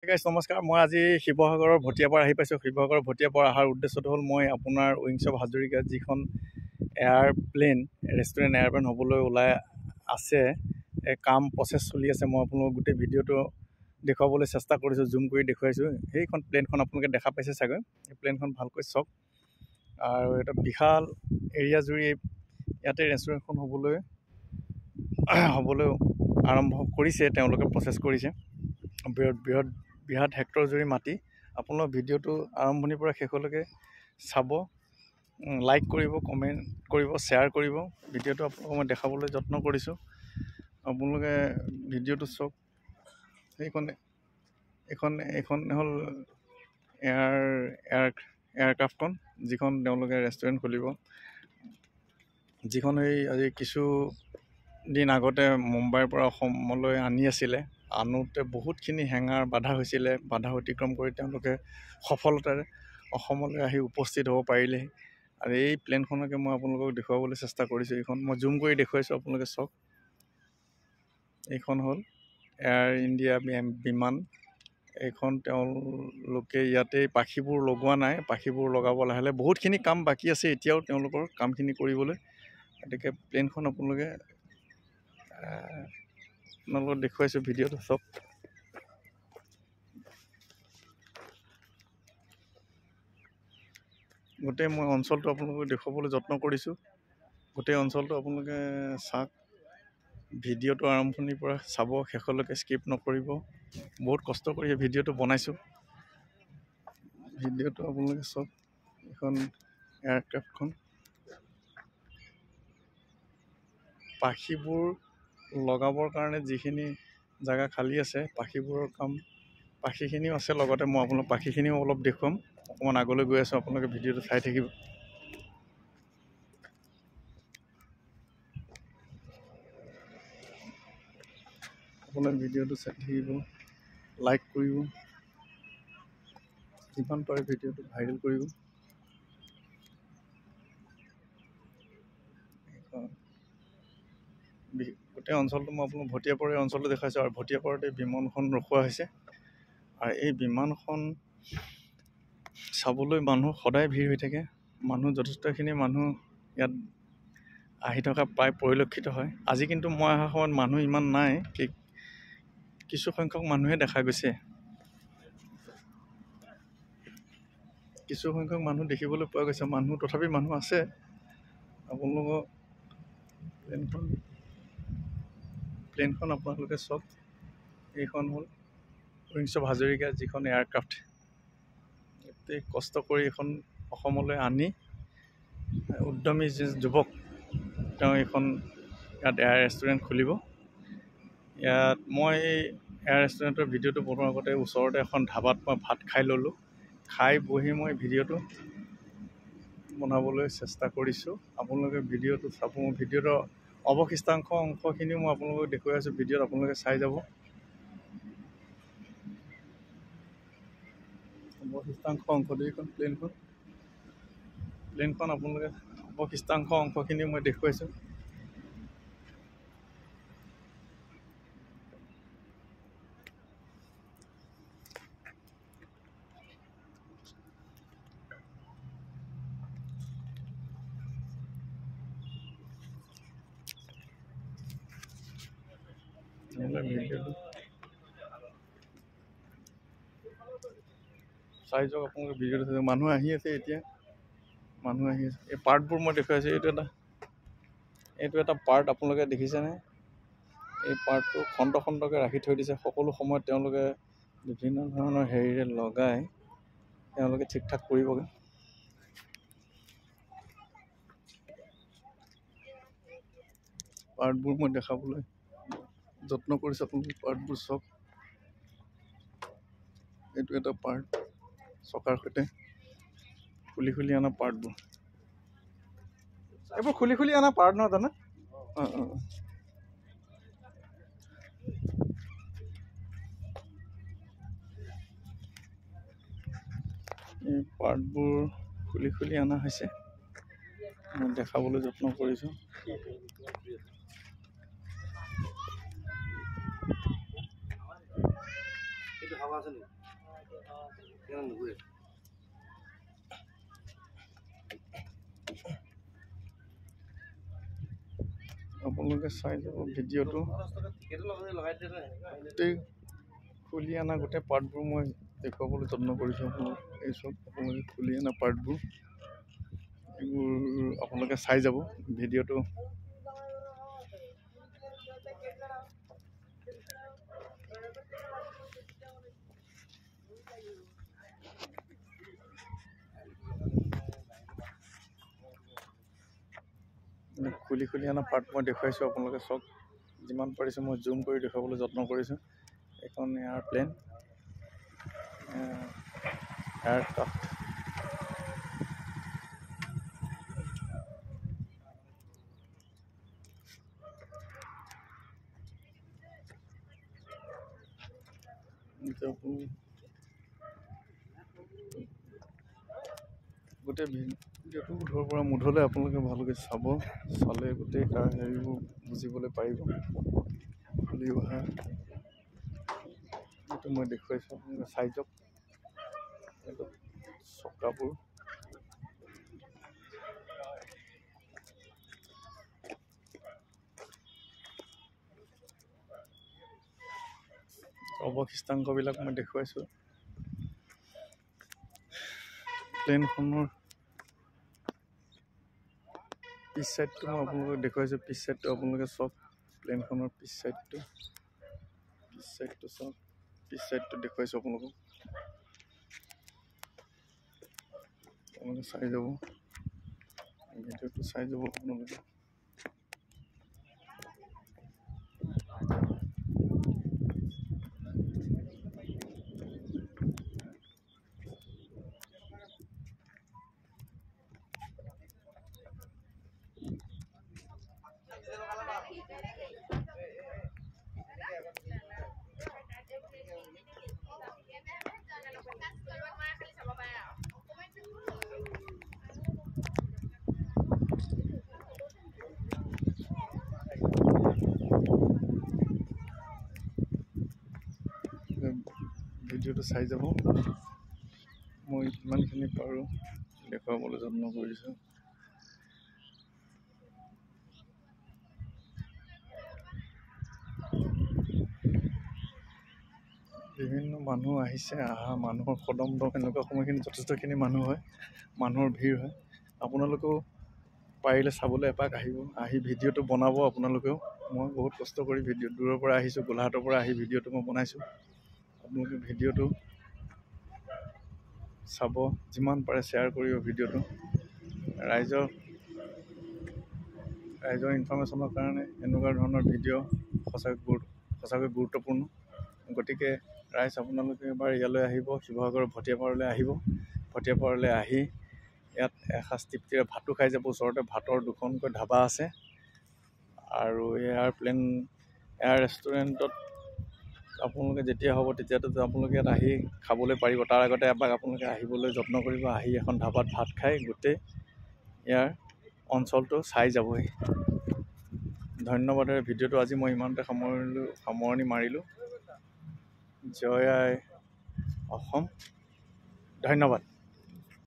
Guys নমস্কাৰ। মই আজি শিৱসাগৰৰ ভটিয়াপাৰ আহি পাইছোঁ। শিৱসাগৰৰ ভটিয়াপাৰ অহাৰ উদ্দেশ্যটো হ'ল মই আপোনাৰ উইংছ অফ হাজৰিকা যিখন এয়াৰপ্লেন এয়াৰপ্লেন হ'বলৈ ওলাই আছে, কাম প্ৰচেছ চলি আছে। মই আপোনালোকক গোটেই ভিডিঅ'টো দেখুৱাবলৈ চেষ্টা কৰিছোঁ, জুম কৰি দেখুৱাইছোঁ। সেইখন প্লেনখন আপোনালোকে দেখা পাইছে চাগৈ। এই প্লেনখন ভালকৈ চাওক। আৰু এটা বিশাল এৰিয়া জুৰি ইয়াতে ৰেষ্টুৰেণ্টখন হ'বলৈ আৰম্ভ কৰিছে, তেওঁলোকে প্ৰচেছ কৰিছে। বৃহৎ হেক্টৰ জুৰি মাটি। আপোনালোক ভিডিঅ'টো আৰম্ভণিৰ পৰা শেষলৈকে চাব, লাইক কৰিব, কমেণ্ট কৰিব, শ্বেয়াৰ কৰিব। ভিডিঅ'টো আপোনালোকক মই দেখাবলৈ যত্ন কৰিছোঁ, আপোনালোকে ভিডিঅ'টো চাওক। এইখন হ'ল এয়াৰক্ৰাফ্টখন, যিখন তেওঁলোকে ৰেষ্টুৰেণ্ট খুলিব, যিখন আজি কিছু দিন আগতে মুম্বাইৰ পৰা অসমলৈ আনি আছিলে। আনোতে বহুতখিনি হেঙাৰ বাধা হৈছিলে। বাধা অতিক্ৰম কৰি তেওঁলোকে সফলতাৰে অসমলৈ আহি উপস্থিত হ'ব পাৰিলেহি। আৰু এই প্লেনখনকে মই আপোনালোকক দেখুৱাবলৈ চেষ্টা কৰিছোঁ। এইখন মই জুম কৰি দেখুৱাইছোঁ, আপোনালোকে চাওক। এইখন হ'ল এয়াৰ ইণ্ডিয়া বিমান। এইখন তেওঁলোকে ইয়াতে পাখিবোৰ লগোৱা নাই, পাখিবোৰ লগাব লাহে বহুতখিনি কাম বাকী আছে এতিয়াও তেওঁলোকৰ কামখিনি কৰিবলৈ। গতিকে প্লেনখন আপোনালোকক দেখুৱাইছোঁ, ভিডিঅ'টো চাওক। গোটেই মই অঞ্চলটো আপোনালোকক দেখুৱাবলৈ যত্ন কৰিছোঁ। গোটেই অঞ্চলটো আপোনালোকে চাওক। ভিডিঅ'টো আৰম্ভণিৰ পৰা চাব, শেষলৈকে স্কিপ নকৰিব। বহুত কষ্ট কৰি ভিডিঅ'টো বনাইছোঁ। ভিডিঅ'টো আপোনালোকে চাওক। এইখন এয়াৰক্ৰাফ্টখন, পাখিবোৰ লগাবৰ কাৰণে যিখিনি জেগা খালী আছে, পাখিখিনিও আছে লগতে। মই আপোনালোক পাখিখিনিও অলপ দেখুৱাম। অকণমান আগলৈ গৈ আছোঁ, আপোনালোকে ভিডিঅ'টো চাই থাকিব। আপোনালোকে ভিডিঅ'টো চাই থাকিব, লাইক কৰিব, যিমান পাৰে ভিডিঅ'টো ভাইৰেল কৰিব। গোটেই অঞ্চলটো মই আপোনাক ভটিয়াপাৰ অঞ্চলটো দেখাইছোঁ। আৰু ভটিয়াপাৰতে বিমানখন ৰখোৱা হৈছে। আৰু এই বিমানখন চাবলৈ মানুহ সদায় ভিৰ হৈ থাকে। যথেষ্টখিনি মানুহ ইয়াত আহি থকা প্ৰায় পৰিলক্ষিত হয়। আজি কিন্তু মই অহা সময়ত মানুহ ইমান নাই, কিছু সংখ্যক মানুহে দেখা গৈছে। কিছু সংখ্যক মানুহ দেখিবলৈ পোৱা গৈছে। তথাপি মানুহ আছে। আপোনালোকক প্লেনখন আপোনালোকে চাওক। এইখন হ'ল উইংছ অফ হাজৰিকা যিখন এয়াৰক্ৰাফ্ট। গোটেই কষ্ট কৰি এইখন অসমলৈ আনি উদ্যমী যি যুৱক, তেওঁ এইখন ইয়াত এয়াৰ ৰেষ্টুৰেণ্ট খুলিব। ইয়াত মই এই এয়াৰ ৰেষ্টুৰেণ্টৰ ভিডিঅ'টো বনোৱাৰ আগতে ওচৰতে এখন ধাবাত মই ভাত খাই ল'লোঁ। খাই বহি মই ভিডিঅ'টো বনাবলৈ চেষ্টা কৰিছোঁ। আপোনালোকে ভিডিঅ'টো চাব। ভিডিঅ'টোৰ অংশখিনিও মই আপোনালোকক দেখুৱাই আছোঁ। ভিডিঅ'ত আপোনালোকে চাই যাব। অংশটো এইখন প্লেনখন আপোনালোকে অংশখিনি মই দেখুৱাইছোঁ। ভিডিঅ'টো চাই যাওক। আপোনালোকে ভিডিঅ'টো চাই যাওক। মানুহ আহি আছে এতিয়া, এই পাৰ্টবোৰ মই দেখুৱাইছোঁ। এইটো এটা পাৰ্ট আপোনালোকে দেখিছেনে? এই পাৰ্টটো খণ্ড খণ্ডকৈ ৰাখি থৈ দিছে। সকলো সময়ত তেওঁলোকে বিভিন্ন ধৰণৰ হেৰিৰে লগাই তেওঁলোকে ঠিক ঠাক কৰিবগৈ। পাৰ্টবোৰ মই দেখাবলৈ যত্ন কৰিছোঁ। আপোনালোকে পাৰ্টবোৰ চাওক। এইটো এটা পাৰ্ট, চকাৰ সৈতে খুলি অনা পাৰ্টবোৰ। এইবোৰ খুলি অনা পাৰ্ট নহয় জানো? এই পাৰ্টবোৰ খুলি অনা হৈছে। মই দেখাবলৈ যত্ন কৰিছোঁ। আপোনালোকে চাই যাব ভিডিঅ'টো। গোটেই খুলি অনা গোটেই পাৰ্টবোৰ মই দেখুৱাবলৈ যত্ন কৰিছোঁ আপোনালোক। এই চব আপোনালোকে খুলি অনা পাৰ্টবোৰ, এইবোৰ আপোনালোকে চাই যাব ভিডিঅ'টো। খুলি অনা পাৰ্ট মই দেখুৱাইছোঁ, আপোনালোকে চাওক। যিমান পাৰিছোঁ মই জুম কৰি দেখুৱাবলৈ যত্ন কৰিছোঁ। এখন এয়াৰপ্লেন, এয়াৰক্ৰাফ্ট। গোটেই ভিডিঅ'টো মুঠৰ পৰা মুঠলৈ আপোনালোকে ভালকৈ চাব। চালে গোটেই তাৰ হেৰিবোৰ বুজিবলৈ পাৰিব। খুলি অহা এইটো মই দেখুৱাইছোঁ, আপোনালোকে চাই যাওক। এইটো চকাবোৰ অৱশিষ্টাংশবিলাক মই দেখুৱাইছোঁ। প্লেনখনৰ পিছ চাইডটো মই আপোনালোকক দেখুৱাইছোঁ। পিছ চাইডটো আপোনালোকে চাওক, প্লেনখনৰ পিছ চাইডটো চাওক। পিছ চাইডটো দেখুৱাইছোঁ আপোনালোকক, আপোনালোকে চাই যাব ভিডিঅ'টো, চাই যাব আপোনালোকে। ভিডিঅ'টো চাই যাব। মই যিমানখিনি পাৰোঁ দেখুৱাবলৈ যত্ন কৰিছোঁ। বিভিন্ন মানুহ আহিছে, মানুহৰ কদম দম এনেকুৱা সময়খিনি যথেষ্টখিনি মানুহ হয়, মানুহৰ ভিৰ হয়। আপোনালোকেও পাৰিলে চাবলৈ এপাক আহিব, আহি ভিডিঅ'টো বনাব আপোনালোকেও। মই বহুত কষ্ট কৰি দূৰৰ পৰা আহিছোঁ, গোলাঘাটৰ পৰা আহি ভিডিঅ'টো মই বনাইছোঁ। আপোনালোকে ভিডিঅ'টো চাব, যিমান পাৰে শ্বেয়াৰ কৰিব ভিডিঅ'টো। ৰাইজৰ ইনফৰ্মেশ্যনৰ কাৰণে এনেকুৱা ধৰণৰ ভিডিঅ' সঁচাকৈ গুৰুত্বপূৰ্ণ। গতিকে ৰাইজ আপোনালোকে এবাৰ ইয়ালৈ আহিব, শিৱসাগৰৰ ভটিয়াপাৰলৈ আহিব। ভটিয়াপাৰলৈ আহি ইয়াত এসাঁজ তৃপ্তিৰে ভাতো খাই যাব। ওচৰতে ভাতৰ দুখনকৈ ধাবা আছে, আৰু এয়াৰ ৰেষ্টুৰেণ্টত আপোনালোকে যেতিয়া হ'ব তেতিয়াতো আপোনালোকে ইয়াত আহি খাবলৈ পাৰিব। তাৰ আগতে এপাক আপোনালোকে আহিবলৈ যত্ন কৰিব। আহি এখন ধাবাত ভাত খাই গোটেই ইয়াৰ অঞ্চলটো চাই যাবহি। ধন্যবাদেৰে ভিডিঅ'টো আজি মই ইমানতে সামৰণি মাৰিলোঁ। জয় আই অসম, ধন্যবাদ।